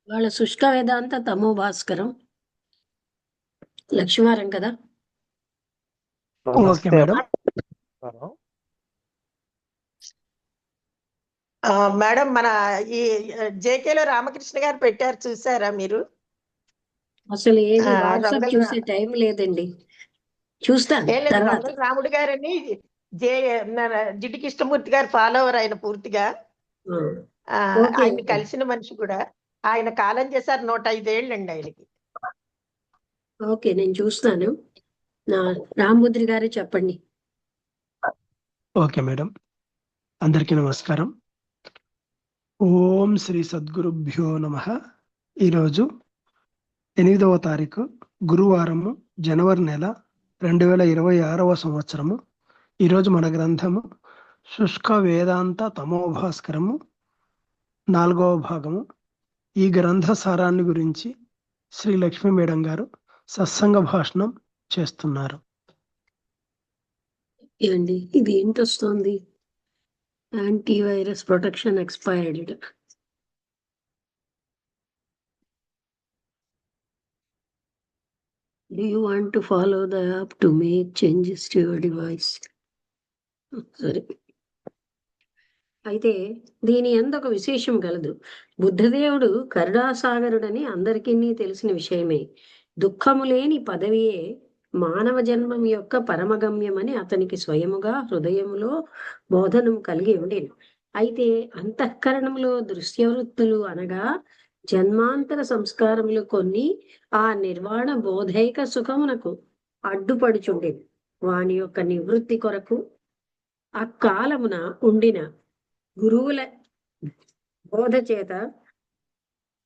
వాళ్ళ శుష్క వేదాంత తమో భాస్కరం లక్ష్మీవారం కదా. ఓకే నమస్తే మేడం. అమ్మా. మేడం మన ఈ జేకేలో రామకృష్ణ గారు పెట్టారు, చూసారా మీరు? అసలు ఏమి వాట్సాప్ రంగల చూసే టైం లేదండి. చూస్తాను ఏం లేదు, తర్వాత. రంగల రాముడు గారని జే జిడ్డు కృష్ణమూర్తి గారు ఫాలోవర్ ఆయన పూర్తిగా. ఆ, ఓకే ఆయన్ని ఓకే. కలిసిన మనిషి కూడా. ఆయన కాలం చేశారు, 105 ఏళ్ళండి ఆయనకి. ఓకే నేను చూస్తాను. నా రామభద్రి గారు చెప్పండి. Okay madam. అందరికీ నమస్కారం. ఓం శ్రీ సద్గురుభ్యో నమః. ఈరోజు 8వ తారీఖు గురువారము, జనవరి నెల 2026వ సంవత్సరము. ఈరోజు మన గ్రంథము శుష్క వేదాంత తమోభాస్కరము 4వ భాగము. ఈ గ్రంథ సారాన్ని గురించి శ్రీ లక్ష్మీ మేడం గారు సత్సంగ భాషణం చేస్తున్నారు. ఏమండి ఇది ఏంటి వస్తుంది? Antivirus protection expired. Do you want to follow the app to make changes to your device? సరే. అయితే దీని యందు ఒక విశేషం కలదు. బుద్ధదేవుడు కరుణాసాగరుడని అందరికీ తెలిసిన విషయమే. దుఃఖము లేని పదవియే మానవ జన్మం యొక్క పరమగమ్యమని అతనికి స్వయముగా హృదయములో బోధనం కలిగి ఉండేను. అయితే అంతఃకరణంలో దృశ్యవృత్తులు అనగా జన్మాంతర సంస్కారములు కొన్ని ఆ నిర్వాణ బోధైక సుఖమునకు అడ్డుపడుచుండేది. వాని యొక్క నివృత్తి కొరకు ఆ కాలమున ఉండిన గురువుల బోధ చేత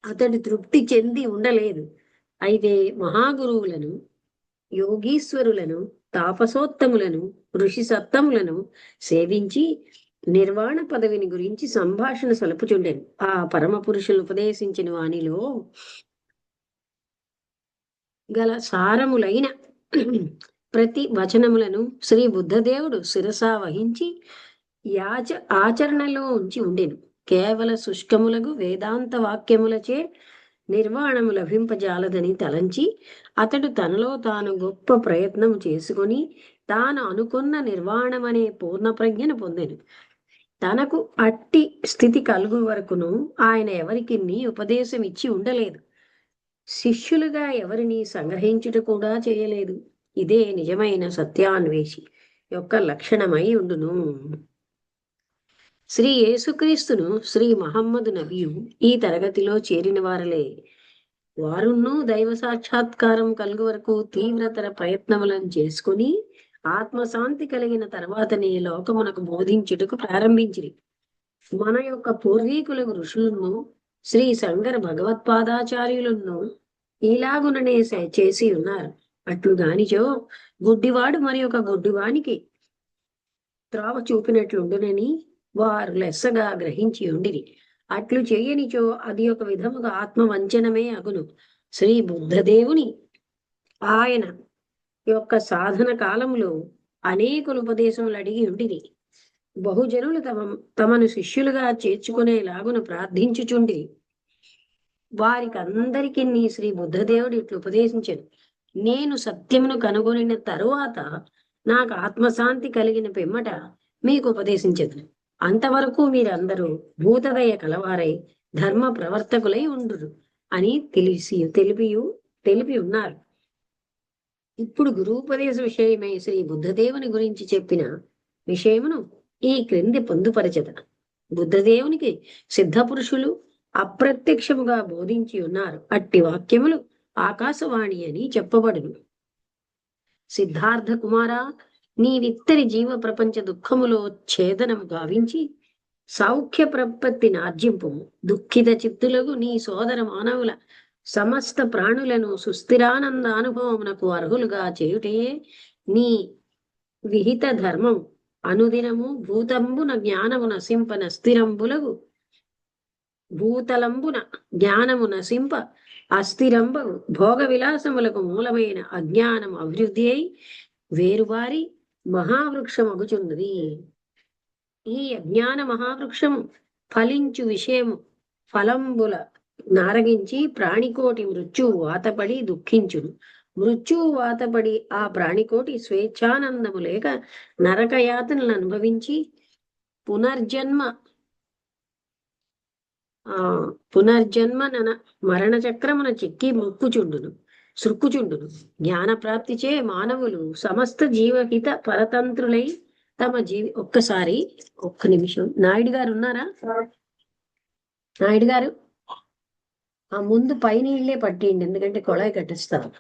అతడు తృప్తి చెంది ఉండలేదు. అయితే మహాగురువులను, యోగీశ్వరులను, తాపసోత్తములను, ఋషి సత్తములను సేవించి నిర్వాణ పదవిని గురించి సంభాషణ సలుపుచుండెను. ఆ పరమ పురుషులు ఉపదేశించిన వానిలో గల సారములైన ప్రతి వచనములను శ్రీ బుద్ధదేవుడు శిరసా వహించి ఆచరణలో ఉంచి ఉండెను. కేవల శుష్కములకు వేదాంత వాక్యములచే నిర్వాణము లభింపజాలదని తలంచి అతడు తనలో తాను గొప్ప ప్రయత్నం చేసుకుని తాను అనుకున్న నిర్వాణమనే పూర్ణ ప్రజ్ఞను పొందెను. తనకు అట్టి స్థితి కలుగు వరకును ఆయన ఎవరికి ఉపదేశం ఇచ్చి ఉండలేదు. శిష్యులుగా ఎవరిని సంగ్రహించుట కూడా చేయలేదు. ఇదే నిజమైన సత్యాన్వేషి యొక్క లక్షణమై ఉండును. శ్రీ యేసుక్రీస్తును శ్రీ మహమ్మదు నబియు ఈ తరగతిలో చేరిన వారలే. వారును దైవ సాక్షాత్కారం కలుగు వరకు తీవ్రతర ప్రయత్నములను చేసుకుని ఆత్మశాంతి కలిగిన తర్వాతనే లోకమునకు బోధించుటకు ప్రారంభించిరి. మన యొక్క పూర్వీకులకు ఋషులను శ్రీ శంకర భగవత్పాదాచార్యులను ఇలాగుననే చేసి ఉన్నారు. అట్లు గానిచో గుడ్డివాడు మరి ఒక గుడ్డివానికి త్రోవ చూపినట్లుండునని వారు లెస్సగా గ్రహించి ఉండిరి. అట్లు చేయనిచో అది ఒక విధముగా ఆత్మవంచనమే అగును. శ్రీ బుద్ధదేవుని ఆయన యొక్క సాధన కాలంలో అనేకులు ఉపదేశములు అడిగి ఉండిరి. బహుజనులు తమను శిష్యులుగా చేర్చుకునేలాగున ప్రార్థించుచుండిరి. వారికి అందరికీ శ్రీ బుద్ధదేవుడు ఇట్లు ఉపదేశించను. నేను సత్యమును కనుగొనిన తరువాత నాకు ఆత్మశాంతి కలిగిన పిమ్మట మీకు ఉపదేశించదు. అంతవరకు మీరందరూ భూతదయ కలవారై ధర్మ ప్రవర్తకులై ఉండురు అని తెలిపి ఉన్నారు. ఇప్పుడు గురూపదేశ విషయమై శ్రీ బుద్ధదేవుని గురించి చెప్పిన విషయమును ఈ క్రింది పొందుపరచద. బుద్ధదేవునికి సిద్ధ పురుషులు అప్రత్యక్షముగా బోధించి ఉన్నారు. అట్టి వాక్యములు ఆకాశవాణి అని చెప్పబడును. సిద్ధార్థ కుమారా, నీవిత్తరి జీవ ప్రపంచ దుఃఖములో ఛేదనము గావించి సౌఖ్య ప్రపత్తిని ఆర్జింపు. దుఃఖిత చిత్తులకు నీ సోదర మానవుల సమస్త ప్రాణులను సుస్థిరానంద అనుభవమునకు అర్హులుగా చేయుటయే నీ విహిత ధర్మం. అనుదినము భూతంబున జ్ఞానము నశింపన స్థిరంబులకు భూతలంబున జ్ఞానము నశింప అస్థిరంబగు భోగ విలాసములకు మూలమైన అజ్ఞానం అభివృద్ధి అయి వేరువారి మహావృక్షమగుచున్నది. ఈ అజ్ఞాన మహావృక్షము ఫలించు విషయము ఫలంబుల నారగించి ప్రాణికోటి మృత్యువు వాతపడి దుఃఖించును. మృత్యువు వాతపడి ఆ ప్రాణికోటి స్వేచ్ఛానందము లేక నరకయాతనలు అనుభవించి పునర్జన్మ పునర్జన్మనన మరణ చక్రమున చిక్కి సృక్కుచుండును. జ్ఞాన ప్రాప్తిచే మానవులు సమస్త జీవహిత పరతంత్రులై తమ ఒక్క నిమిషం. నాయుడు గారు ఉన్నారా? నాయుడు గారు, ఆ ముందు పైన ఇళ్లే పట్టేయండి, ఎందుకంటే కొళాయి కట్టిస్తారు.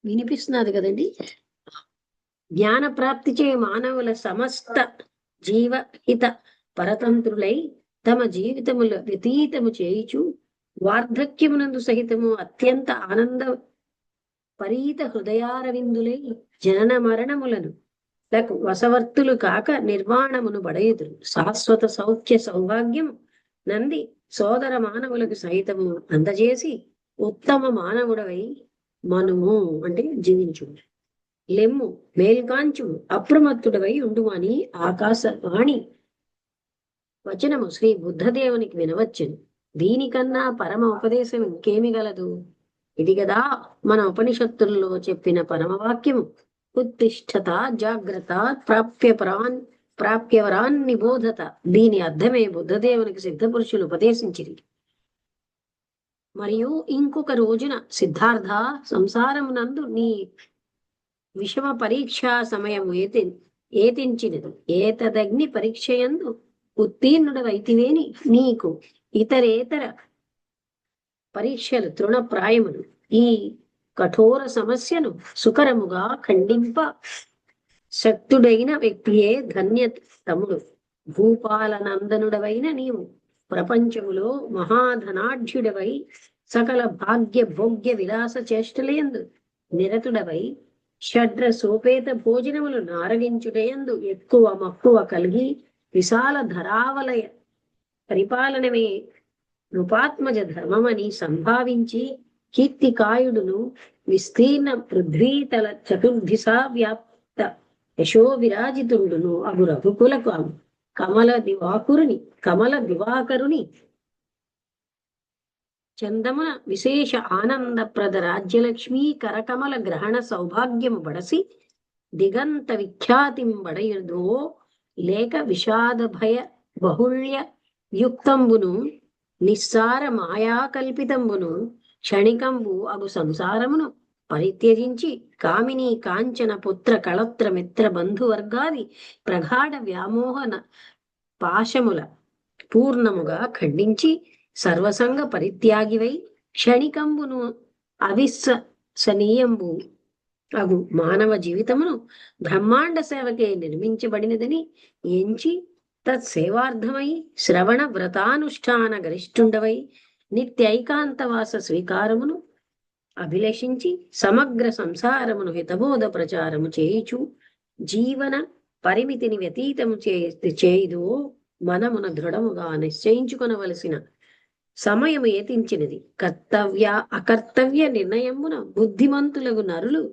వినిపిస్తున్నది కదండి. జ్ఞాన ప్రాప్తిచే మానవుల సమస్త జీవహిత పరతంత్రులై తమ జీవితముల వ్యతీతము చేయుచు వార్ధక్యమునందు సహితము అత్యంత ఆనంద పరీత హృదయారవిందులై జనన మరణములను వసవర్తులు కాక నిర్వాణమును బడయుదురు. శాశ్వత సౌఖ్య సౌభాగ్యం నంది సోదర మానవులకు సహితము అందజేసి ఉత్తమ మానవుడవై మనుము అంటే జీవించు, లెమ్ము మేల్కాంచు అప్రమత్తుడవై ఉండుమని ఆకాశవాణి వచనము శ్రీ బుద్ధదేవునికి వినవచ్చును. దీనికన్నా పరమ ఉపదేశం ఇంకేమి గలదు? ఇది కదా మన ఉపనిషత్తుల్లో చెప్పిన పరమవాక్యము. ఉత్తిష్టత జాగ్రత్త ప్రాప్యవరాన్ నిబోధత. దీని అర్థమే బుద్ధదేవునికి సిద్ధపురుషులు ఉపదేశించిరి. మరియు ఇంకొక రోజున సిద్ధార్థ, సంసారమునందు నీ విషమ పరీక్షా సమయము ఏతించినది. ఏతదగ్ని పరీక్షయందు ఉత్తీర్ణుడవైతివేని నీకు ఇతరేతర పరీక్షలు తృణప్రాయములు. ఈ కఠోర సమస్యను సుకరముగా ఖండింప శక్తుడైన వ్యక్తియే ధన్యతముడు. భూపాలనందనుడవైన నీవు ప్రపంచములో మహాధనాఢ్యుడవై సకల భాగ్య భోగ్య విలాస చేష్టలయందు నిరతుడవై షడ్ర సోపేత భోజనములు నారగించుటయందు ఎక్కువ మక్కువ కలిగి విశాల ధరావలయ పరిపాలనమే నృపాత్మజ ధర్మమని సంభావించి కీర్తికాయుడును విస్తీర్ణ పృథ్వీతల చతుర్దిశా వ్యాప్త యశో విరాజితుండును అగు రఘుకులకు కమల దివాకరుని చందమున విశేష ఆనందప్రద రాజ్యలక్ష్మీ కరకమల గ్రహణ సౌభాగ్యము బడసి దిగంత విఖ్యాతింబడయుదో లేక విషాద భయ బహుళ్య యుక్తంబును నిస్సార మాయా కల్పితంబును క్షణికంబు అగు సంసారమును పరిత్యజించి కామిని కాంచన పుత్ర కళత్ర మిత్ర బంధువర్గాది ప్రగాఢ వ్యామోహన పాశముల పూర్ణముగా ఖండించి సర్వసంగ పరిత్యాగివై క్షణికంబును అవిశ్వసనీయంబు అగు మానవ జీవితమును బ్రహ్మాండ సేవకే నిర్మించబడినదని ఎంచి తత్సేవార్థమై శ్రవణ వ్రతానుష్ఠాన గరిష్ఠుండవై నిత్యైకాంతవాస స్వీకారమును అభిలషించి సమగ్ర సంసారమును హితబోధ ప్రచారము చేయుచు జీవన పరిమితిని వ్యతీతము చేయుదో మనమున దృఢముగా నిశ్చయించుకొనవలసిన సమయము ఏతించినది. కర్తవ్య అకర్తవ్య నిర్ణయమున బుద్ధిమంతులగు నరులు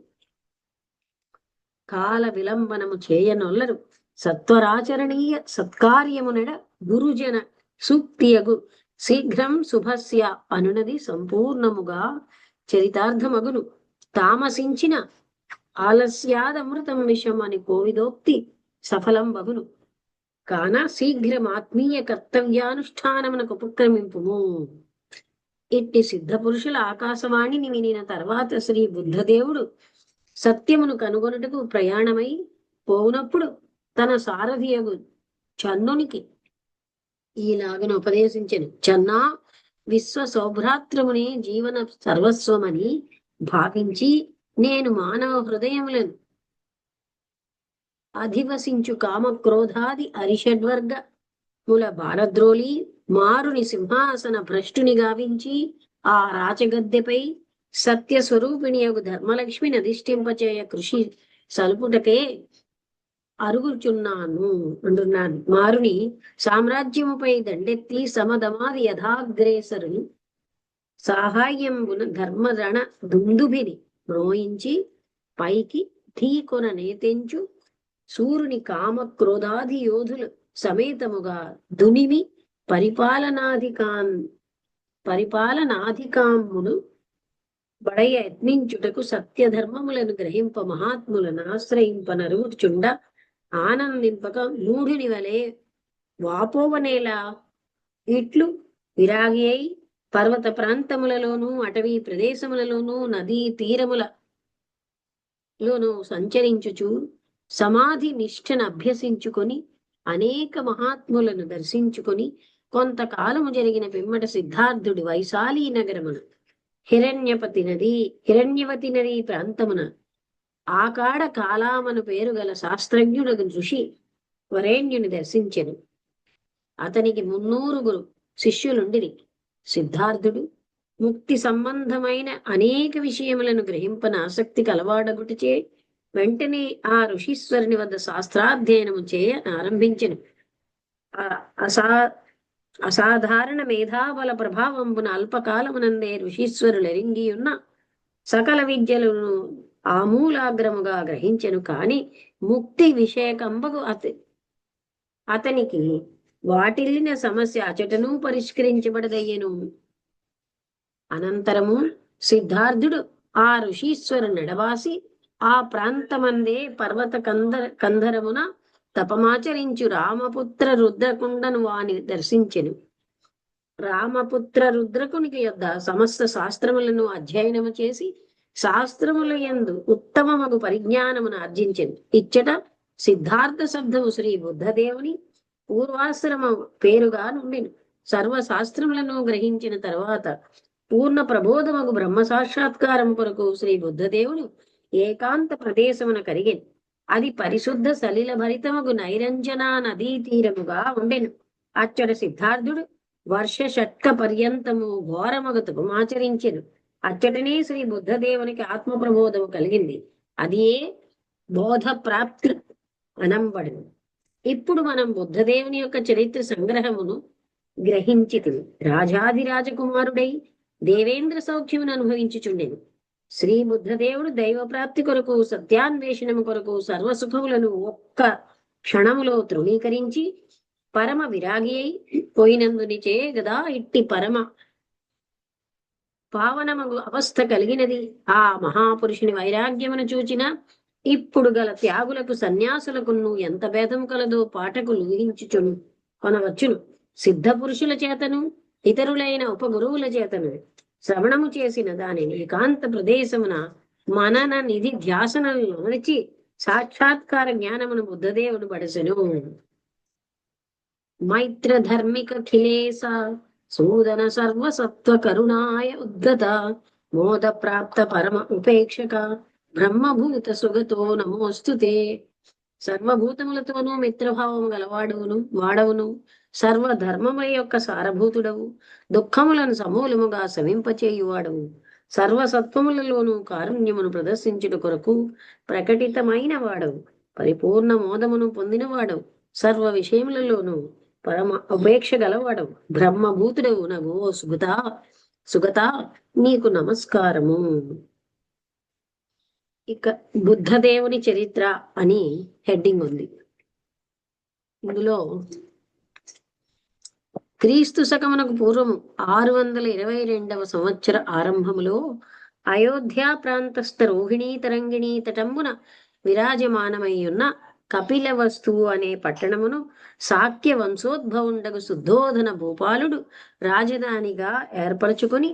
కాల విలంబనము చేయనొల్లరు. సత్వరాచరణీయ సత్కార్యమునడ గురుజన సూక్తియగు శీఘ్రం శుభస్య అనునది సంపూర్ణముగా చరితార్థమగును. తామసించిన ఆలస్యాదమృతం విషం అని కోవిదోక్తి సఫలం బగును. కాన శీఘ్రం ఆత్మీయ కర్తవ్యానుష్ఠానమునకు ఉపక్రమింపుము. ఇట్టి సిద్ధ పురుషుల ఆకాశవాణిని వినిన తర్వాత శ్రీ బుద్ధదేవుడు సత్యమును కనుగొనుటకు ప్రయాణమై పోవునప్పుడు తన సారథియగు చన్నునికి ఈలాగన ఉపదేశించెను. చన్నా, విశ్వ సౌభ్రాత్రమునే జీవన సర్వస్వమని భావించి నేను మానవ హృదయములను అధివసించు కామక్రోధాది అరిషడ్వర్గ ముల బాలద్రోలి మారుని సింహాసన భ్రష్టుని గావించి ఆ రాచగద్దెపై సత్యస్వరూపిణియగు ధర్మలక్ష్మిని అధిష్ఠింపచేయ కృషి సల్పుటకే అరుగుచున్నాను అంటున్నాను. మారుని సామ్రాజ్యముపై దండెత్తి సమదమాది యథాగ్రేసరుని సాహాయ్యంబున ధర్మరణ దుందుభిని మ్రోయించి పైకి ధీకొన నేతెంచు సూర్యుని కామ క్రోధాది యోధులు సమేతముగా దునిమి పరిపాలనాధికామును బడయ యత్నించుటకు సత్యధర్మములను గ్రహింప మహాత్ములను ఆశ్రయింప నరుగుచుండ ఆనందింపక మూఢుని వలె వాపోవనేలా ఇట్లు విరాగి అయి పర్వత ప్రాంతములలోనూ అటవీ ప్రదేశములలోనూ నదీ తీరములలోనూ సంచరించుచు సమాధి నిష్ఠను అభ్యసించుకొని అనేక మహాత్ములను దర్శించుకొని కొంతకాలము జరిగిన పిమ్మట సిద్ధార్థుడు వైశాలి నగరమున హిరణ్యవతి నదీ ప్రాంతమున ఆకాడ కాలామను పేరు గల శాస్త్రజ్ఞుడు ఋషి వరేణ్యుని దర్శించెను. అతనికి 300 శిష్యులుండిరి. సిద్ధార్థుడు ముక్తి సంబంధమైన అనేక విషయములను గ్రహింపన ఆసక్తి కలవాడగుటచే వెంటనే ఆ ఋషీశ్వరుని వద్ద శాస్త్రాధ్యయనము చేయ ఆరంభించెను. అసాధారణ మేధాబల ప్రభావంబున అల్పకాలమునందే ఋషీశ్వరులెరింగి ఉన్న సకల విద్యలను ఆమూలాగ్రముగా గ్రహించెను. కాని ముక్తి విషయకంబగు అతనికి వాటిల్లిన సమస్య అచటను పరిష్కరించబడదయ్యను. అనంతరము సిద్ధార్థుడు ఆ ఋషీశ్వరు నడవాసి ఆ ప్రాంతమందే పర్వత కంధరమున తపమాచరించు రామపుత్ర రుద్రకుండను వాని దర్శించెను. రామపుత్ర రుద్రకునికి యొద్ద సమస్త శాస్త్రములను అధ్యయనము చేసి శాస్త్రముల యందు ఉత్తమమగు పరిజ్ఞానమును ఆర్జించెను. ఇచ్చట సిద్ధార్థ శబ్దము శ్రీ బుద్ధదేవుని పూర్వాశ్రమ పేరుగా నుండెను. సర్వశాస్త్రములను గ్రహించిన తర్వాత పూర్ణ ప్రబోధమగు బ్రహ్మ సాక్షాత్కారం కొరకు శ్రీ బుద్ధదేవుడు ఏకాంత ప్రదేశమున కరిగెను. అది పరిశుద్ధ సలిల భరితమగు నైరంజనా నదీ తీరముగా ఉండెను. అచ్చట సిద్ధార్థుడు వర్ష షట్క పర్యంతము ఘోరమగు తపమాచరించెను. అచ్చటనే శ్రీ బుద్ధదేవునికి ఆత్మ ప్రబోధము కలిగింది. అది ఏ బోధ ప్రాప్తి అనంబడును. ఇప్పుడు మనం బుద్ధదేవుని యొక్క చరిత్ర సంగ్రహమును గ్రహించితిమి. రాజాదిరాజకుమారుడై దేవేంద్ర సౌఖ్యమును అనుభవించుచుండెను. శ్రీ బుద్ధదేవుడు దైవ ప్రాప్తి కొరకు సత్యాన్వేషణము కొరకు సర్వసుఖములను ఒక్క క్షణములో తృణీకరించి పరమ విరాగి అయి పోయినందునిచే గదా ఇట్టి పరమ పావనమగు అవస్థ కలిగినది. ఆ మహాపురుషుని వైరాగ్యమును చూచిన ఇప్పుడు గల త్యాగులకు సన్యాసులకును ఎంత భేదం కలదో పాఠకులు ఊహించుచును కొనవచ్చును. సిద్ధ పురుషుల చేతను ఇతరులైన ఉపగురువుల చేతను శ్రవణము చేసిన దానిని ఏకాంత ప్రదేశమున మనన నిధి ధ్యాసనలను నడిచి సాక్షాత్కార జ్ఞానమును బుద్ధదేవుడు బడసెను. మైత్ర ధర్మిక ఖిలేస సూదన సర్వసత్వ కరుణాయ ఉద్గత మోద ప్రాప్త పరమ ఉపేక్షక బ్రహ్మభూత సుగతో నమోస్తుతే. సర్వభూతములతోనూ మిత్రభావము గలవాడును వాడవును సర్వధర్మముల యొక్క సారభూతుడవు దుఃఖములను సమూలముగా శమింపచేయువాడవు సర్వసత్వములలోనూ కారుణ్యమును ప్రదర్శించుట కొరకు ప్రకటితమైన వాడవు పరిపూర్ణ మోదమును పొందినవాడవు సర్వ విషయములలోనూ పరమ ఉపేక్ష గలవాడవు బ్రహ్మభూతుడవు నగో సుగత నీకు నమస్కారము. ఇక బుద్ధదేవుని చరిత్ర అని హెడ్డింగ్ ఉంది. ఇందులో క్రీస్తు శకమునకు పూర్వము 622వ సంవత్సర ఆరంభములో అయోధ్య ప్రాంతస్థ రోహిణీ తరంగిణీ తటంబున విరాజమానమై ఉన్న కపిలవస్తు అనే పట్టణమును శాక్య వంశోద్భవుండగు శుద్ధోధన భూపాలుడు రాజధానిగా ఏర్పరచుకొని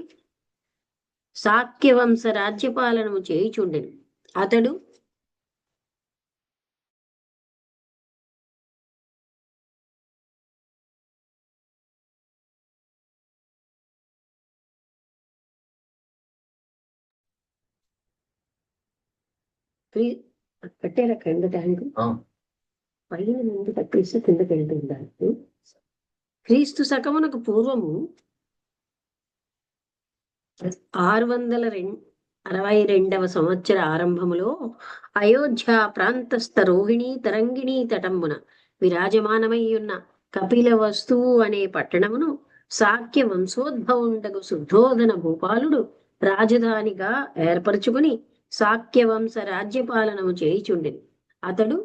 శాక్య వంశ రాజ్యపాలనము చేయుచుండెను. అతడు కట్టారా కింద ట్యాంకు పైన నుండి కట్టేసి కిందకి వెళ్తుంటారు. క్రీస్తు శకమునకు పూర్వము 662వ సంవత్సర ఆరంభములో అయోధ్య ప్రాంతస్థ రోహిణీ తరంగిణీ తటంబున విరాజమానమై ఉన్న కపిలవస్తు అనే పట్టణమును శాక్య వంశోద్భవుండగు శుద్ధోధన భూపాలుడు రాజధానిగా ఏర్పరచుకుని శాక్య వంశ రాజ్యపాలనము చేయుచుండెను. అతడు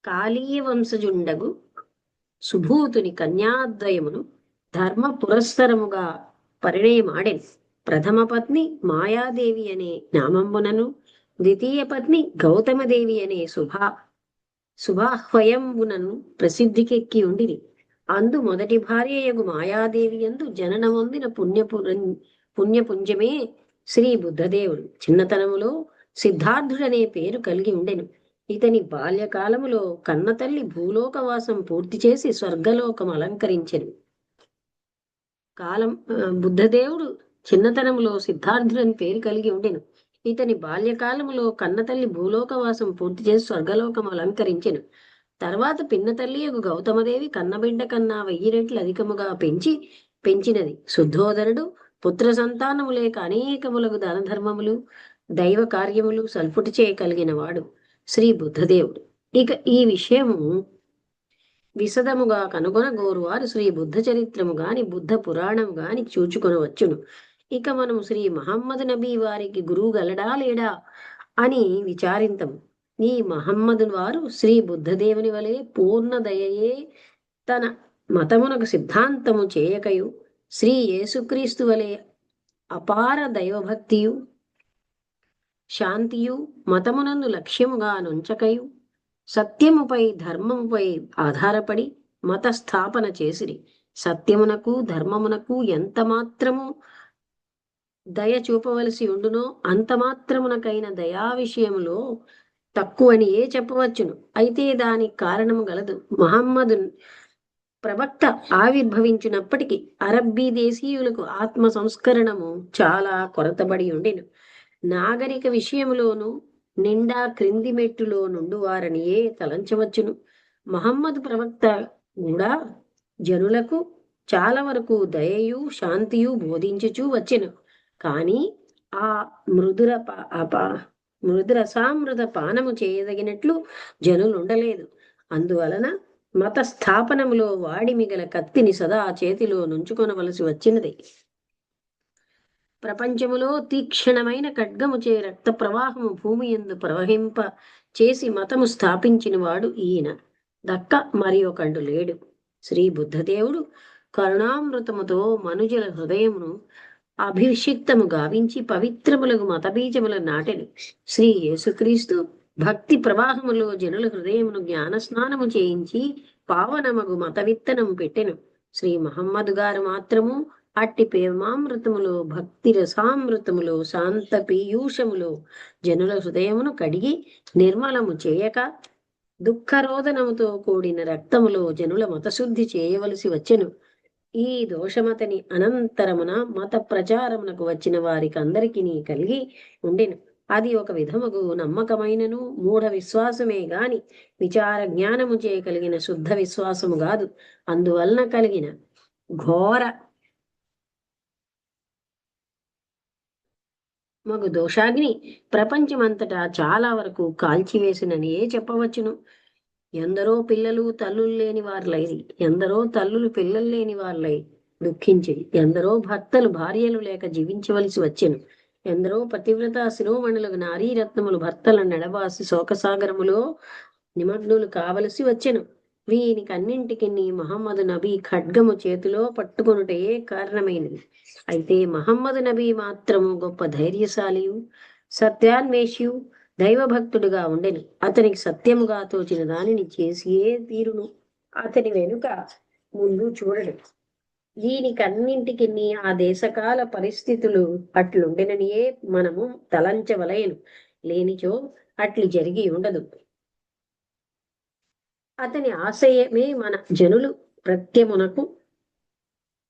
కాళీయ వంశజుండగు సుభూతుని కన్యాద్వయమును ధర్మ పురస్సరముగా పరిణయమాడెను. ప్రథమ పత్ని మాయాదేవి అనే నామంబునను, ద్వితీయ పత్ని గౌతమదేవి అనే శుభాహ్వయంబునను ప్రసిద్ధికెక్కి ఉండిరి. అందు మొదటి భార్యయగు మాయాదేవి యందు జననమొందిన పుణ్యపుంజమే శ్రీ బుద్ధదేవుడు. చిన్నతనములో సిద్ధార్థుడనే పేరు కలిగి ఉండెను. ఇతని బాల్యకాలములో కన్నతల్లి భూలోకవాసం పూర్తి చేసి స్వర్గలోకం అలంకరించెను. బుద్ధదేవుడు చిన్నతనములో సిద్ధార్థుడని పేరు కలిగి ఉండెను. ఇతని బాల్యకాలములో కన్నతల్లి భూలోకవాసం పూర్తి చేసి స్వర్గలోకం అలంకరించెను. తర్వాత పిన్నతల్లి యొక్క గౌతమదేవి కన్నబిడ్డ కన్నా 1000 రెట్లు అధికముగా పెంచినది. శుద్ధోదరుడు పుత్ర సంతానము లేక అనేకములకు దానధర్మములు దైవ కార్యములు సల్పుటి చేయగలిగిన వాడు శ్రీ బుద్ధదేవుడు. ఇక ఈ విషయము విశదముగా కనుగొనగోరువారు శ్రీ బుద్ధ చరిత్రము గాని బుద్ధ పురాణము గాని చూచుకొనవచ్చును. ఇక మనము శ్రీ మహమ్మద్ నబీ వారికి గురువు గలడా లేడా అని విచారింతము. ఈ మహమ్మదు వారు శ్రీ బుద్ధదేవుని వలె పూర్ణ దయయే తన మతమునకు సిద్ధాంతము చేయకయు, శ్రీ యేసుక్రీస్తు వలె అపార దైవభక్తియు శాంతియు మతమునందు లక్ష్యముగా నుంచకయు, సత్యముపై ధర్మముపై ఆధారపడి మత స్థాపన చేసిరి. సత్యమునకు ధర్మమునకు ఎంత మాత్రము దయ చూపవలసి ఉండునో అంత మాత్రమునకైన దయా విషయములో తక్కువని చెప్పవచ్చును. అయితే దానికి కారణము గలదు. మహమ్మదు ప్రవక్త ఆవిర్భవించినప్పటికీ అరబ్బీ దేశీయులకు ఆత్మ సంస్కరణము చాలా కొరతబడి ఉండెను. నాగరిక విషయములోను నిండా క్రింది మెట్టులో నుండువారని తలంచవచ్చును. మహమ్మద్ ప్రవక్త కూడా జనులకు చాలా వరకు దయయు శాంతియు బోధించుచూ వచ్చెను. కానీ ఆ మృదురసామృత పానము చేయదగినట్లు జనులుండలేదు. అందువలన మత స్థాపనములో వాడి మిగల కత్తిని సదా చేతిలో నుంచుకొనవలసి వచ్చినది. ప్రపంచములో తీక్షణమైన ఖడ్గముచే రక్త ప్రవాహము భూమి యందు ప్రవహింప చేసి మతము స్థాపించిన వాడు ఈయన. దక్క మరి ఒకండు లేడు. శ్రీ బుద్ధదేవుడు కరుణామృతముతో మనుజుల హృదయమును అభిషిక్తము గావించి పవిత్రములకు మతబీజములను నాటెను. శ్రీ యేసుక్రీస్తు భక్తి ప్రవాహములో జనుల హృదయమును జ్ఞాన స్నానము చేయించి పావనమగు మత విత్తనము పెట్టెను. శ్రీ మహమ్మద్ గారు మాత్రము అట్టి ప్రేమామృతములో భక్తి రసామృతములో శాంత పీయూషములో జనుల హృదయమును కడిగి నిర్మలము చేయక దుఃఖరోధనముతో కూడిన రక్తములో జనుల మతశుద్ధి చేయవలసి వచ్చెను. ఈ దోషమతని అనంతరమున మత ప్రచారమునకు వచ్చిన వారికి అందరికీ కలిగి ఉండెను. అది ఒక విధముగు నమ్మకమైనను మూఢ విశ్వాసమే గాని విచార జ్ఞానము చేయగలిగిన శుద్ధ విశ్వాసము కాదు. అందువలన కలిగిన ఘోర మగు దోషాగ్ని ప్రపంచమంతటా చాలా వరకు కాల్చివేసినని చెప్పవచ్చును. ఎందరో పిల్లలు తల్లులు లేని వారులైరి, ఎందరో తల్లులు పిల్లలు లేని వారులై దుఃఖించిరి, ఎందరో భర్తలు భార్యలు లేక జీవించవలసి వచ్చెను, ఎందరో పతివ్రత శిరోమణులకు నారీరత్నములు భర్తలను నడబాసి శోకసాగరములో నిమగ్నులు కావలసి వచ్చెను. వీనికన్నింటికి మహమ్మదు నబీ ఖడ్గము చేతిలో పట్టుకొనుటే కారణమైనది. అయితే మహమ్మదు నబీ మాత్రము గొప్ప ధైర్యశాలియు సత్యాన్వేషియు దైవభక్తుడుగా ఉండెను. అతనికి సత్యముగా తోచిన దానిని చేసియే తీరును. అతని వెనుక ముందు చూడడు. దీనికన్నింటికి ఆ దేశకాల పరిస్థితులు అట్లుండెననియే మనము తలంచవలయను. లేనిచో అట్లు జరిగి ఉండదు. అతని ఆశయమే మన జనులు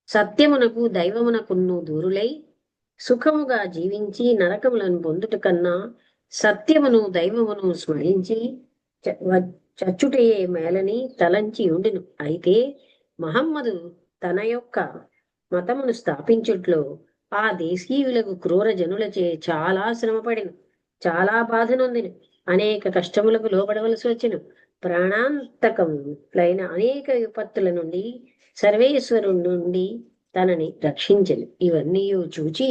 సత్యమునకు దైవమునకును దూరులై సుఖముగా జీవించి నరకములను పొందుట కన్నా సత్యమును దైవమును స్మరించి చచ్చుటయే మేలని తలంచి ఉండును. అయితే మహమ్మదు తన యొక్క మతమును స్థాపించుట్లో ఆ దేశీయులకు క్రూర జనులచే చాలా శ్రమపడిను, చాలా బాధ నొందిను, అనేక కష్టములకు లోబడవలసి వచ్చెను. ప్రాణాంతకములైన అనేక విపత్తుల నుండి సర్వేశ్వరుడి నుండి తనని రక్షించెను. ఇవన్నీ చూచి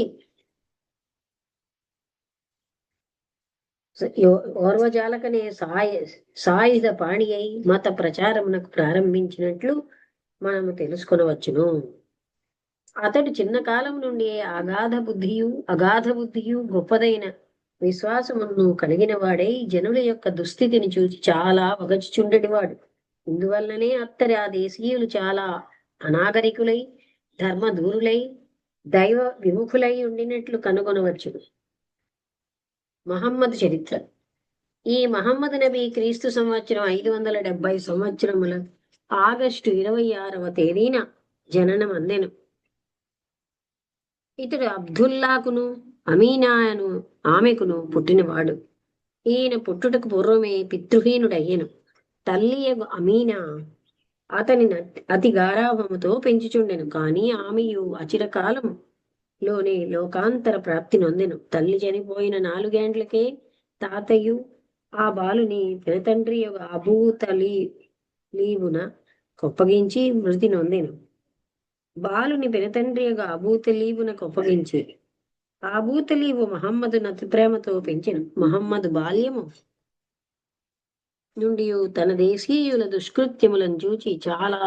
ఓర్వజాలకనే సాయుధ పాణి అయి మత ప్రచారమునకు ప్రారంభించినట్లు మనము తెలుసుకొనవచ్చును. అతడు చిన్న కాలం నుండి అగాధ బుద్ధియు గొప్పదైన విశ్వాసమును కలిగిన వాడై జనుల యొక్క దుస్థితిని చూసి చాలా వగచుచుండెడివాడు. ఇందువల్లనే అత్తరి ఆ దేశీయులు చాలా అనాగరికులై ధర్మదూరులై దైవ విముఖులై ఉండినట్లు కనుగొనవచ్చు. మహమ్మద్ చరిత్ర. ఈ మహమ్మద్ నబీ క్రీస్తు సంవత్సరం 570 సంవత్సరముల ఆగస్టు 26వ తేదీన జననం అందెను. ఇతడు అబ్దుల్లాకును అమీనాను ఆమెకును పుట్టినవాడు. ఈయన పుట్టుటకు పూర్వమే పితృహీనుడయ్యను. తల్లియగు అమీనా అతని అతి గారాభముతో పెంచుచుండెను. కాని ఆమెయు అచిరకాలములోనే లోకాంతర ప్రాప్తి నొందెను. తల్లి చనిపోయిన 4 ఏండ్లకే తాతయ్యు ఆ బాలుని పినతండ్రి యొక్క అబూతలీబున కొప్పగించి మృతి నొందెను. బాలుని పినతండ్రి యొక్క అబూతలీబున కొప్పగించి అబూతలీబు మహమ్మదును అతి ప్రేమతో పెంచెను. మహమ్మదు బాల్యము నుండి తన దేశీయుల దుష్కృత్యములను చూచి చాలా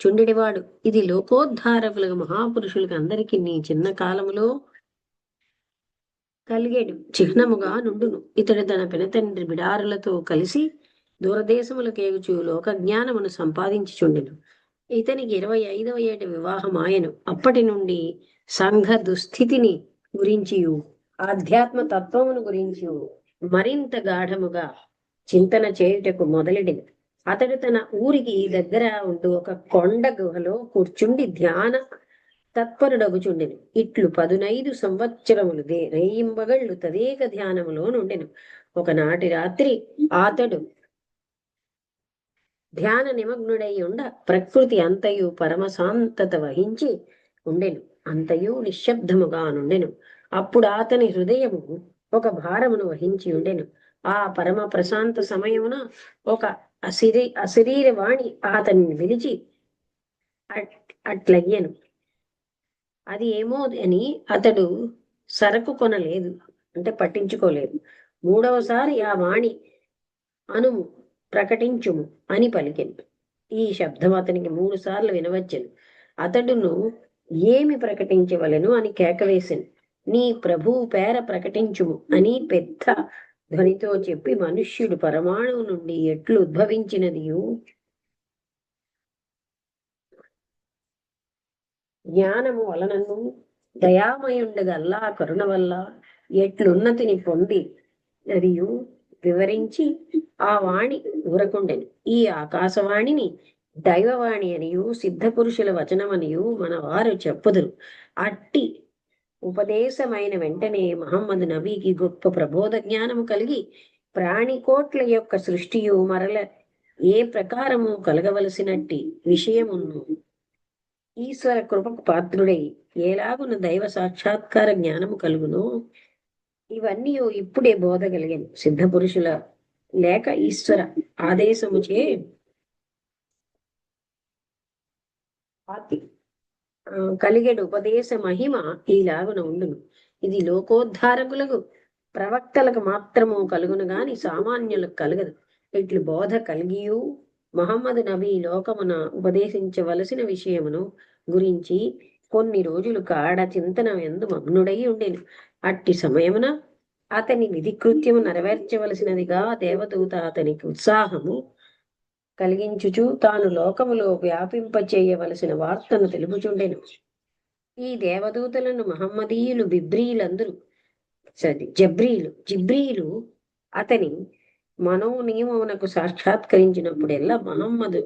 చుండెడివాడు. ఇది లోకోద్ధారకులకు మహాపురుషులకు అందరికీ నీ చిన్న కాలములో కలిగేడు చిహ్నముగా నుండును. ఇతడు తన పినతండ్రి బిడారులతో కలిసి దూరదేశములకేగుచు లోక జ్ఞానమును సంపాదించుచుండెను. ఇతనికి 25వ ఏట వివాహమాయను. అప్పటి నుండి సంఘ దుస్థితిని గురించియు ఆధ్యాత్మ తత్వమును గురించి మరింత గాఢముగా చింతన చేయుటకు మొదలెడిన. అతడు తన ఊరికి దగ్గర ఉంటూ ఒక కొండ గుహలో కూర్చుండి ధ్యాన తత్పరుడగుచుండెను. ఇట్లు 15 సంవత్సరములు రేయింబగళ్ళు తదేక ధ్యానములో నుండెను. ఒకనాటి రాత్రి అతడు ధ్యాన నిమగ్నుడై ఉండ ప్రకృతి అంతయు పరమశాంతత వహించి ఉండెను. అంతయు నిశ్శబ్దముగా నుండెను. అప్పుడు అతని హృదయము ఒక భారమును వహించి ఉండెను. ఆ పరమ ప్రశాంత సమయమున ఒక అశరీరవాణి అతన్ని పిలిచి అట్లయ్యను. అది ఏమో అని అతడు సరకు కొనలేదు, అంటే పట్టించుకోలేదు. 3వసారి ఆ వాణి అనుము ప్రకటించుము అని పలికెను. ఈ శబ్దం అతనికి 3 సార్లు వినవచ్చెను. అతడును ఏమి ప్రకటించవలెను అని కేకవేసెను. నీ ప్రభువు పేర ప్రకటించుము అని పెద్ద ధ్వనితో చెప్పి మనుష్యుడు పరమాణువు నుండి ఎట్లు ఉద్భవించినదియు జ్ఞానము వలనను దయామయుండగల్లా కరుణ వల్ల ఎట్లున్నతిని పొంది అదియు వివరించి ఆ వాణి ఊరకుండెను. ఈ ఆకాశవాణిని దైవవాణి అనియు సిద్ధ పురుషుల వచనమనియు మన వారు చెప్పుదురు. అట్టి ఉపదేశమైన వెంటనే మహమ్మద్ నబీకి గొప్ప ప్రబోధ జ్ఞానము కలిగి ప్రాణికోట్ల యొక్క సృష్టియు మరల ఏ ప్రకారము కలగవలసినట్టి విషయమును ఈశ్వర కృపకు పాత్రుడై ఏలాగున దైవ సాక్షాత్కార జ్ఞానము కలుగును ఇవన్నీ ఇప్పుడే బోధ కలిగాను. సిద్ధ పురుషుల లేక ఈశ్వర ఆదేశముచే కలిగేడు ఉపదేశ మహిమ ఈలాగున ఉండును. ఇది లోకోద్ధారకులకు ప్రవక్తలకు మాత్రము కలుగును గాని సామాన్యులకు కలగదు. ఇట్లు బోధ కలిగియు మహమ్మద్ నబీ లోకమున ఉపదేశించవలసిన విషయమును గురించి కొన్ని రోజులు కాడ చింతన ఎందు మగ్నుడై ఉండేను. అట్టి సమయమున అతని విధికృత్యము నెరవేర్చవలసినదిగా దేవదూత అతనికి ఉత్సాహము కలిగించుచు తాను లోకములో వ్యాపింపచేయవలసిన వార్తను తెలుపుచుండెను. ఈ దేవదూతలను మహమ్మదీయులు జిబ్రీలు అతని మనోనియమునకు సాక్షాత్కరించినప్పుడెల్లా మహమ్మదు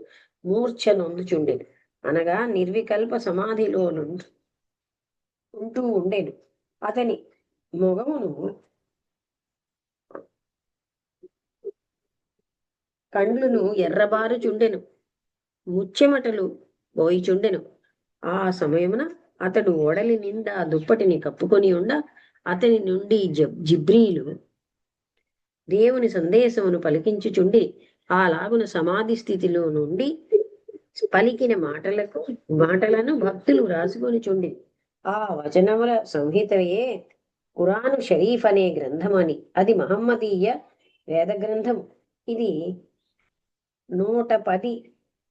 మూర్ఛ నొందుచుండెను, అనగా నిర్వికల్ప సమాధిలో ఉంటూ ఉండెను. అతని మొగమును కండ్లును ఎర్రబారుచుండెను, ముచ్చెమటలు పోయిచుండెను. ఆ సమయమున అతడు ఓడలి నిండా దుప్పటిని కప్పుకొని ఉండ అతని నుండి జిబ్రీలు దేవుని సందేశమును పలికించుచుండి అలాగున సమాధి స్థితిలో నుండి పలికిన మాటలను భక్తులు రాసుకొని చుండి ఆ వచనముల సంహితయే ఖురాను షరీఫ్ అనే గ్రంథమని. అది మహమ్మదీయ వేద గ్రంథం. ఇది 110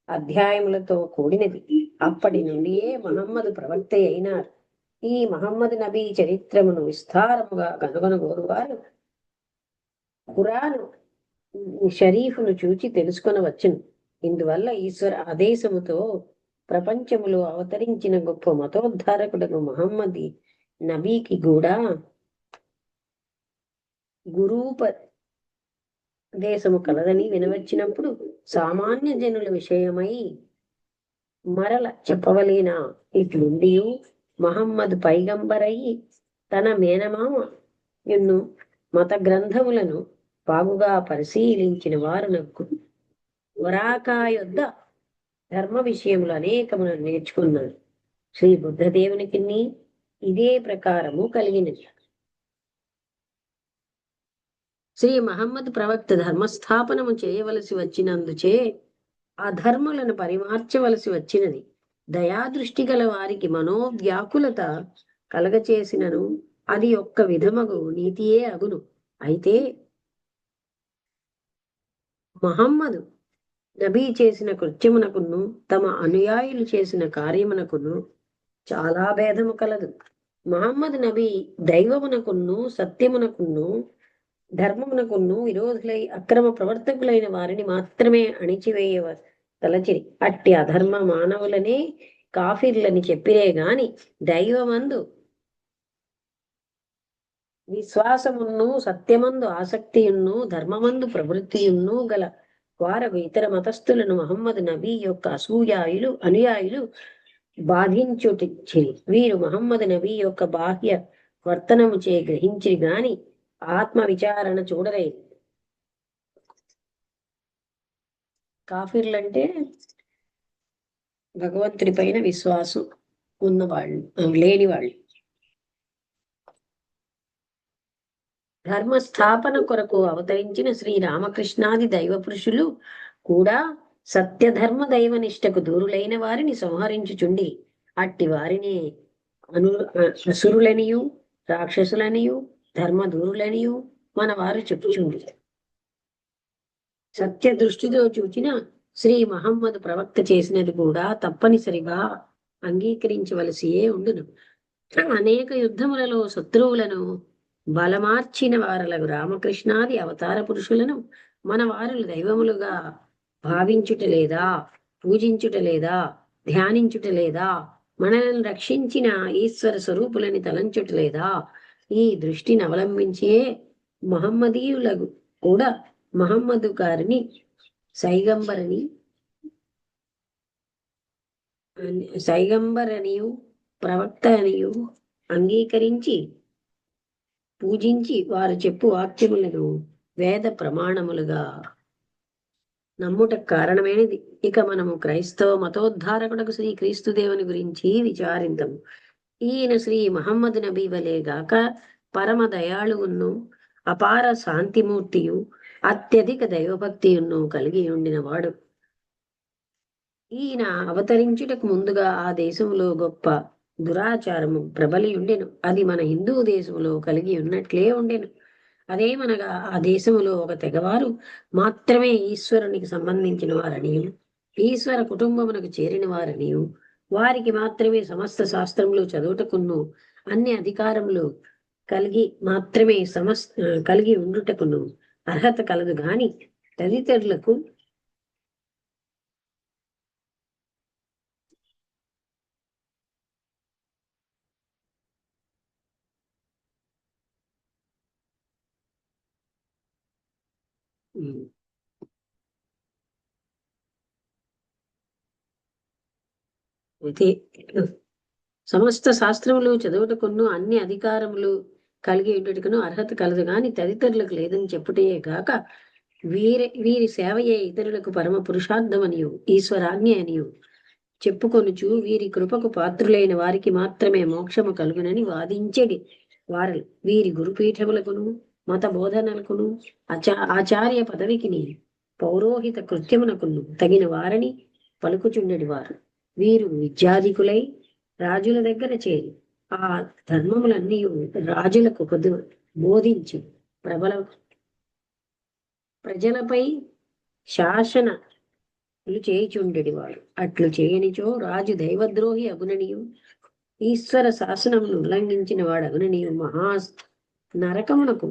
అధ్యాయములతో కూడినది. అప్పటి నుండియే మహమ్మదు ప్రవక్త అయినారు. ఈ మహమ్మద్ నబీ చరిత్రమును విస్తారముగా కనుగొనగోరువారు ఖురాను షరీఫ్ను చూచి తెలుసుకొనవచ్చును. ఇందువల్ల ఈశ్వర ఆదేశముతో ప్రపంచములో అవతరించిన గొప్ప మతోద్ధారకుడకు మహమ్మది నబీకి కూడా గురూపదేశము కలదని వినవచ్చినప్పుడు సామాన్య జనుల విషయమై మరల చెప్పవలేనా? ఇట్లుండి మహమ్మద్ పైగంబరయ్యి తన మేనమామ ఎన్ను మత గ్రంథములను బాగుగా పరిశీలించిన వారునకు వరాకా యొద్ద ధర్మ విషయములు అనేకములను నేర్చుకున్నాడు. శ్రీ బుద్ధదేవునికి ఇదే ప్రకారము కలిగినది. శ్రీ మహమ్మద్ ప్రవక్త ధర్మస్థాపనము చేయవలసి వచ్చినందుచే అధర్ములను పరిమార్చవలసి వచ్చినది. దయాదృష్టి గల వారికి మనోవ్యాకులత కలగచేసినను అది ఒక్క విధమగు నీతియే అగును. అయితే మహమ్మదు నబీ చేసిన కృత్యమునకును తమ అనుయాయులు చేసిన కార్యమునకును చాలా భేదము కలదు. మహమ్మద్ నబీ దైవమునకును సత్యమునకును ధర్మమునకును విరోధులై అక్రమ ప్రవర్తకులైన వారిని మాత్రమే అణిచివేయ తలచిరి. అట్టి అధర్మ మానవులనే కాఫిర్లని చెప్పిరే గాని దైవమందు విశ్వాసమును సత్యమందు ఆసక్తియును ధర్మమందు ప్రవృత్తియును గల వారకు ఇతర మతస్థులను మహమ్మద్ నబీ యొక్క అసూయాయులు అనుయాయులు బాధించుటిచ్చిరి. వీరు మహమ్మద్ నబీ యొక్క బాహ్య వర్తనము చే గ్రహించిరి గాని ఆత్మ విచారణ చూడలేదు. కాఫీర్లంటే భగవంతుడి పైన విశ్వాసం ఉన్నవాళ్ళు, లేని వాళ్ళు. ధర్మస్థాపన కొరకు అవతరించిన శ్రీ రామకృష్ణాది దైవ పురుషులు కూడా సత్యధర్మ దైవనిష్టకు దూరులైన వారిని సంహరించుచుండి అట్టి వారిని అసురులనియు రాక్షసులనియు ధర్మదూరులనియు మన వారు చెప్పుచుండి. సత్య దృష్టితో చూచిన శ్రీ మహమ్మద్ ప్రవక్త చేసినది కూడా తప్పనిసరిగా అంగీకరించవలసియే ఉండును. అనేక యుద్ధములలో శత్రువులను బలమార్చిన వారలకు రామకృష్ణాది అవతార పురుషులను మన వారులు దైవములుగా భావించుట లేదా, పూజించుట లేదా, ధ్యానించుట లేదా, మనలను రక్షించిన ఈశ్వర స్వరూపులని తలంచుట లేదా? ఈ దృష్టిని అవలంబించే మహమ్మదీయులకు కూడా మహమ్మదు గారిని సైగంబరనియు ప్రవక్త అనియు అంగీకరించి పూజించి వారు చెప్పు వాక్యములను వేద ప్రమాణములుగా నమ్ముట కారణమైనది. ఇక మనము క్రైస్తవ మతోద్ధారకుడకు శ్రీ క్రీస్తు దేవుని గురించి విచారింతము. ఈయన శ్రీ మహమ్మద్ నబీ వలే గాక పరమ దయాళువును అపార శాంతిమూర్తియు అత్యధిక దైవభక్తియును కలిగి ఉండిన వాడు. ఈయన అవతరించుటకు ముందుగా ఆ దేశంలో గొప్ప దురాచారము ప్రబలి ఉండెను. అది మన హిందూ దేశంలో కలిగి ఉన్నట్లే ఉండెను. అదేమనగా ఆ దేశములో ఒక తెగవారు మాత్రమే ఈశ్వరునికి సంబంధించిన వారనియు ఈశ్వర కుటుంబమునకు చేరిన వారనియు వారికి మాత్రమే సమస్త శాస్త్రములు చదువుటకును అన్ని అధికారములు కలిగి ఉండుటకును అర్హత కలదు గాని తదితరులకు అయితే సమస్త శాస్త్రములు చదువుటకును అన్ని అధికారములు కలిగి ఉండుటకును అర్హత కలదు గాని తదితరులకు లేదని చెప్పుటే గాక వీరి సేవయే ఇతరులకు పరమ పురుషార్థమనియు ఈశ్వరాజ్ఞ అనియు చెప్పుకొనుచు వీరి కృపకు పాత్రులైన వారికి మాత్రమే మోక్షము కలుగునని వాదించెడి వారలు వీరి గురుపీఠములకును మత బోధనలకును ఆచార్య పదవికిని పౌరోహిత కృత్యమునకును తగిన వారని పలుకుచుండెడి వారు. వీరు విద్యాధికులై రాజుల దగ్గర చేరి ఆ ధర్మములన్నీ రాజులకు బోధించి ప్రజలపై శాసనలు చేయుచుండెడి వాడు. అట్లు చేయనిచో రాజు దైవద్రోహి అగుననియు, ఈశ్వర శాసనమును ఉల్లంఘించిన వాడు అగుననియు, మహా నరకమునకు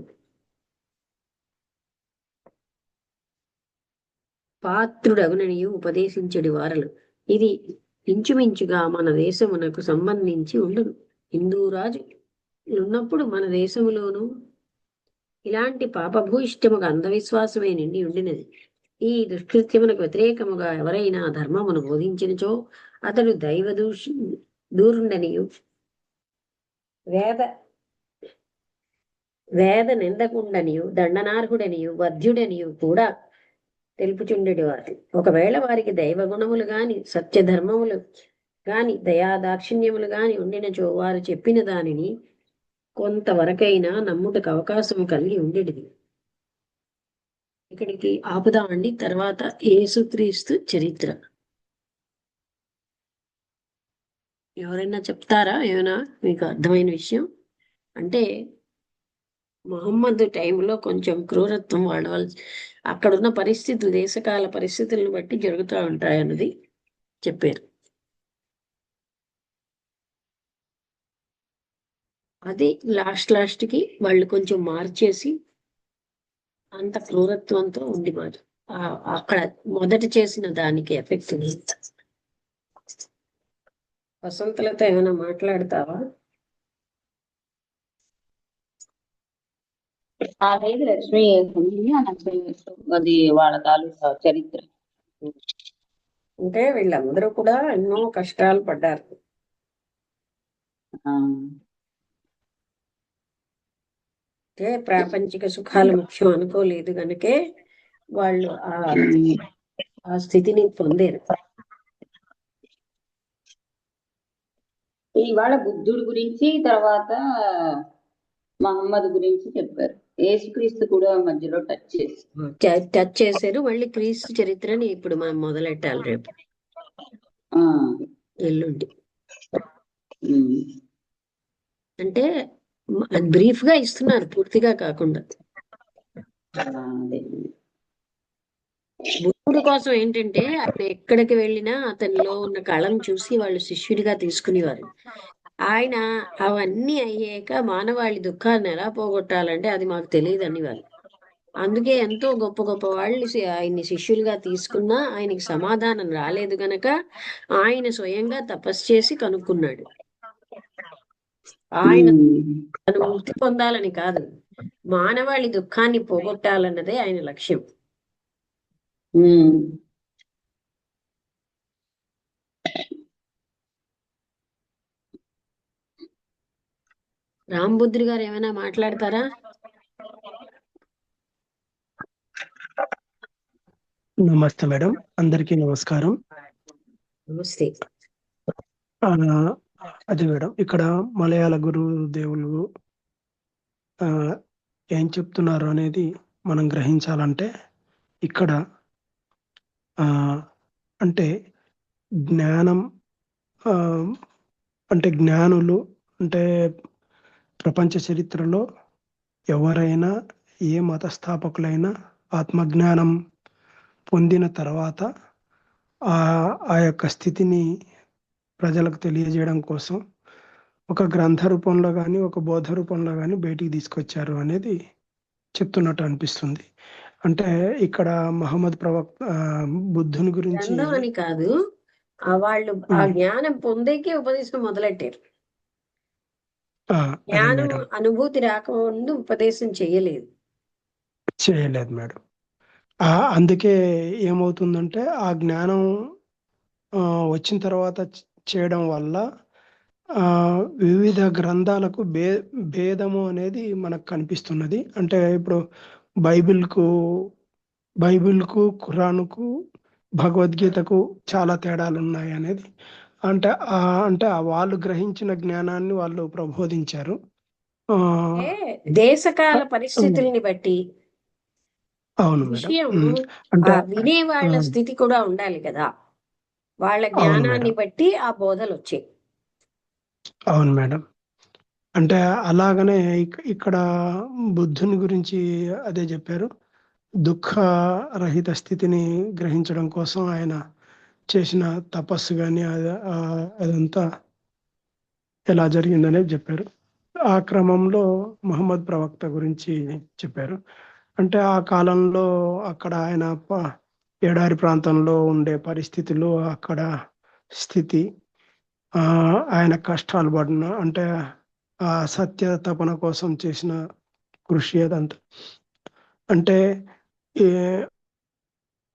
పాత్రుడగుననియు ఉపదేశించడి వారలు. ఇది ఇంచుమించుగా మన దేశమునకు సంబంధించి ఉండును. హిందూ రాజు ఉన్నప్పుడు మన దేశములోను ఇలాంటి పాపభూయిష్టముగా అంధవిశ్వాసమే నిండి ఉండినది. ఈ దుష్కృత్యమునకు వ్యతిరేకముగా ఎవరైనా ధర్మమును బోధించినచో అతడు దూరుండనియు, వేద నిందకుండనియు, దండనార్హుడనియు, వధ్యుడనియు కూడా తెలుపుచుండెడి వారు. ఒకవేళ వారికి దైవ గుణములు గాని, సత్యధర్మములు గాని, దయాదాక్షిణ్యములు గాని ఉండినచో వారు చెప్పిన దానిని కొంతవరకైనా నమ్ముటకు అవకాశం కలిగి ఉండేది. ఇక్కడికి ఆపుదామండి. తర్వాత యేసుక్రీస్తు చరిత్ర. ఎవరైనా చెప్తారా? ఏమైనా మీకు అర్థమైన విషయం? అంటే మహమ్మద్ టైంలో కొంచెం క్రూరత్వం వాళ్ళ అక్కడున్న పరిస్థితులు, దేశకాల పరిస్థితులను బట్టి జరుగుతూ ఉంటాయన్నది చెప్పారు. అది లాస్ట్కి వాళ్ళు కొంచెం మార్చేసి అంత క్రూరత్వంతో ఉండిపోయారు. అక్కడ మొదట చేసిన దానికి ఎఫెక్ట్. వసంతలతో ఏమైనా మాట్లాడతావా? లేదు లక్ష్మి, అది వాళ్ళ తాలూకా చరిత్ర. అంటే వీళ్ళందరూ కూడా ఎన్నో కష్టాలు పడ్డారు. అంటే ప్రాపంచిక సుఖాలు ముఖ్యం అనుకోలేదు కనుకే వాళ్ళు ఆ స్థితిని పొందారు. ఇవాళ బుద్ధుడి గురించి, తర్వాత మహమ్మద్ గురించి చెప్పారు. యేసుక్రీస్తు కూడా మధ్యలో టచ్ చేశారు. మళ్ళీ క్రీస్తు చరిత్రని ఇప్పుడు మనం మొదలెట్టాలి రేపు, ఎల్లుండి. అంటే బ్రీఫ్ గా ఇస్తున్నారు, పూర్తిగా కాకుండా. బుద్ధుడి కోసం ఏంటంటే ఆయన ఎక్కడికి వెళ్ళినా అతనిలో ఉన్న కళను చూసి వాళ్ళు శిష్యుడిగా తీసుకునేవారు. ఆయన అవన్నీ అయ్యాక మానవాళి దుఃఖాన్ని ఎలా పోగొట్టాలంటే అది మాకు తెలియదు అనేవారు. అందుకే ఎంతో గొప్ప గొప్ప వాళ్ళు ఆయన్ని శిష్యులుగా తీసుకున్నా ఆయనకి సమాధానం రాలేదు గనక ఆయన స్వయంగా తపస్సు చేసి కనుక్కున్నాడు. ఆయన తను ముక్తి పొందాలని కాదు, మానవాళి దుఃఖాన్ని పోగొట్టాలన్నదే ఆయన లక్ష్యం. రాంబుద్రి గారు ఏమైనా మాట్లాడతారా? నమస్తే మేడం, అందరికీ నమస్కారం. నమస్తే. అదే మేడం, ఇక్కడ మలయాళ గురుదేవులు ఏం చెప్తున్నారు అనేది మనం గ్రహించాలంటే, ఇక్కడ అంటే జ్ఞానం అంటే జ్ఞానులు అంటే ప్రపంచ చరిత్రలో ఎవరైనా ఏ మతస్థాపకులైనా ఆత్మజ్ఞానం పొందిన తర్వాత ఆ యొక్క స్థితిని ప్రజలకు తెలియజేయడం కోసం ఒక గ్రంథ రూపంలో కానీ ఒక బోధ రూపంలో కానీ బయటికి తీసుకొచ్చారు అనేది చెప్తున్నట్టు అనిపిస్తుంది. అంటే ఇక్కడ మహమ్మద్ ప్రవక్త బుద్ధుని గురించి అని కాదు, వాళ్ళు ఆ జ్ఞానం పొందేకే ఉపదేశం మొదలెట్టారు. జ్ఞానం అనుభూతి రాకముందు ఉపదేశం చేయలేదు మేడం. అందుకే ఏమవుతుందంటే ఆ జ్ఞానం వచ్చిన తర్వాత చేయడం వల్ల వివిధ గ్రంథాలకు భేదము అనేది మనకు కనిపిస్తున్నది. అంటే ఇప్పుడు బైబిల్కు ఖురాన్కు భగవద్గీతకు చాలా తేడాలు ఉన్నాయి అనేది అంటే వాళ్ళు గ్రహించిన జ్ఞానాన్ని వాళ్ళు ప్రబోధించారు. దేశకాల పరిస్థితుల్ని బట్టి అవును విషయం అంటే వినే వాళ్ళ స్థితి కూడా ఉండాలి కదా, వాళ్ళ జ్ఞానాన్ని బట్టి ఆ బోధలు వచ్చాయి. అవును మేడం. అంటే అలాగనే ఇక్కడ బుద్ధుని గురించి అదే చెప్పారు. దుఃఖ రహిత స్థితిని గ్రహించడం కోసం ఆయన చేసిన తపస్సు కానీ అదంతా ఎలా జరిగిందనేది చెప్పారు. ఆ క్రమంలో మహమ్మద్ ప్రవక్త గురించి చెప్పారు. అంటే ఆ కాలంలో అక్కడ ఆయన ఎడారి ప్రాంతంలో ఉండే పరిస్థితులు, అక్కడ స్థితి, ఆయన కష్టాలు పడిన, అంటే ఆ సత్య తపన కోసం చేసిన కృషి అదంతా. అంటే